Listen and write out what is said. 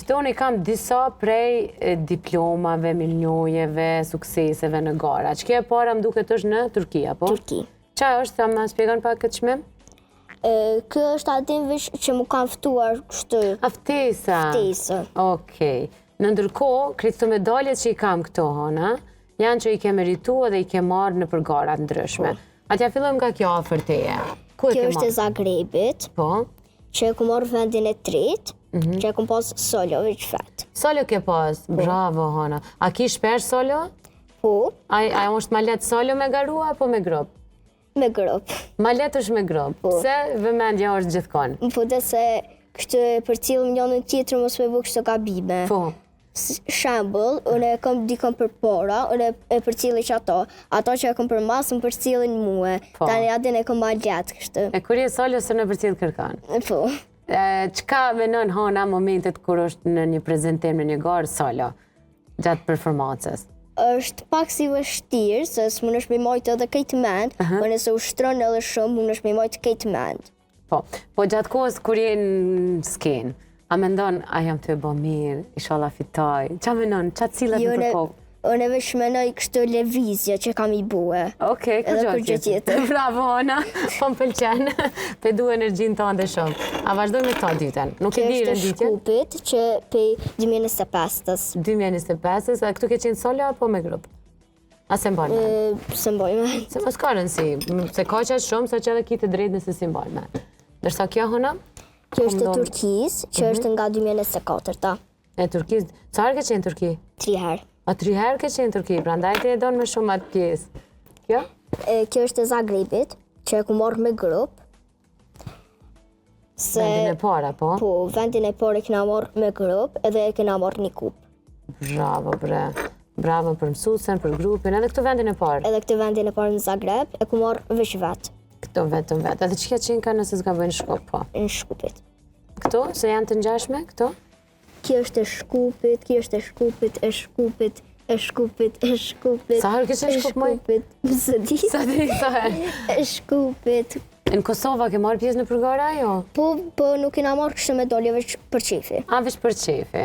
Qitoni kam disa prej diplomave, mirënjohjeve, sukseseve në gara. Që kje e para më duket është në Turqia, po? Turqi. Qa është, ta më spjegon pak këtë çmim? Kjo është atim vish që mu kanë ftuar kështu. Aftesa. Ftesë. Okej. Në ndërkohë, këto medaljet që i kam këto, hona, janë që i ke meritua dhe i ke marrë në përgarat ndryshme. Atja fillojmë nga kjo afër teje. Ku e Kjo ke është e marrë? Zagrebit, Po. që e ku marrë vendin e tretë, që e ku pas solo veç vet. Solo ke pas, bravo, hona. A ki shpesh solo? Po, A është ma letë solo me garua apo me grup? me grup. Ma letë është me grup. Pse vëmendja është gjithkon? Po dhe se kështë për cilëm njënën tjetër mos me bëk kështë gabime. Po. Shembull, unë e kam dikon për para, unë e për cilë që ato që e kam për mas, më për cilën muë. Po. Tani adin e kam ma gjatë kështë. E kur je solo së në përcjell kërkan? Po. Qka menon hona momentet kur është në një prezentim në një garë solo, gjatë performancës? Është pak si vështirë, se s'mun është me majtë edhe kejtë mend, po nëse u shtronë edhe shumë, mun është me majtë kejtë mend. Po gjatë kohës kur je në skenë, a mendon, a jam të e bo mirë, inshallah fitoj, qa menon, qa cilat në përkohë? Unë veç menoj kështu lëvizje që kam i bue. Okej, Edhe për gjë tjetër. Bravo, Ona, po më pëlqen, pe du energjinë tënde shumë. A vazhdoj me ta dyten, nuk e di Kjo është renditje? Shkupit që pe 2025-ës. 2025, a këtu ke qenë solo apo me grup? A se mbajnë me? Se mboj me. Se mos ka rëndësi, se ka qëtë shumë, sa që edhe ki të drejtë nëse si mbajnë me. Dërsa kjo, Ona? Kjo është e Turqis, që është nga 2024-ta. E Turkis, sa herë ke qenë Turki? 3 herë. A 3 herë ke qenë Turki, pra ndaj ti e donë me shumë atë pjesë. Kjo? Kjo është e Zagrebit, që e ku marrë me grup. Vendin e para, po? Po, vendin e parë e kena marrë me grup, edhe e kena marrë një kup. Bravo, bre. Bravo për mësuesen, për grupin, edhe këtu vendin e parë. Edhe këtë vendin e parë në Zagreb, e ku marrë veç vetë, Këto vetëm vetë. Edhe që qenë ka nëse s'ka bëjnë Shkup, po? në Shkupit. Këto, se janë të ngjashme, këto? Kjo është e Shkupit, kjo është e Shkupit, e Shkupit, e Shkupit, e Shkupit. Sa herë ke qenë Shkup, moj? Së di. Sa di, sa herë? E Shkupit. Në Kosova ke marrë pjesë në përgara, jo? Po nuk kena marrë kështë medalje veç për qefi. A, veç për qefi.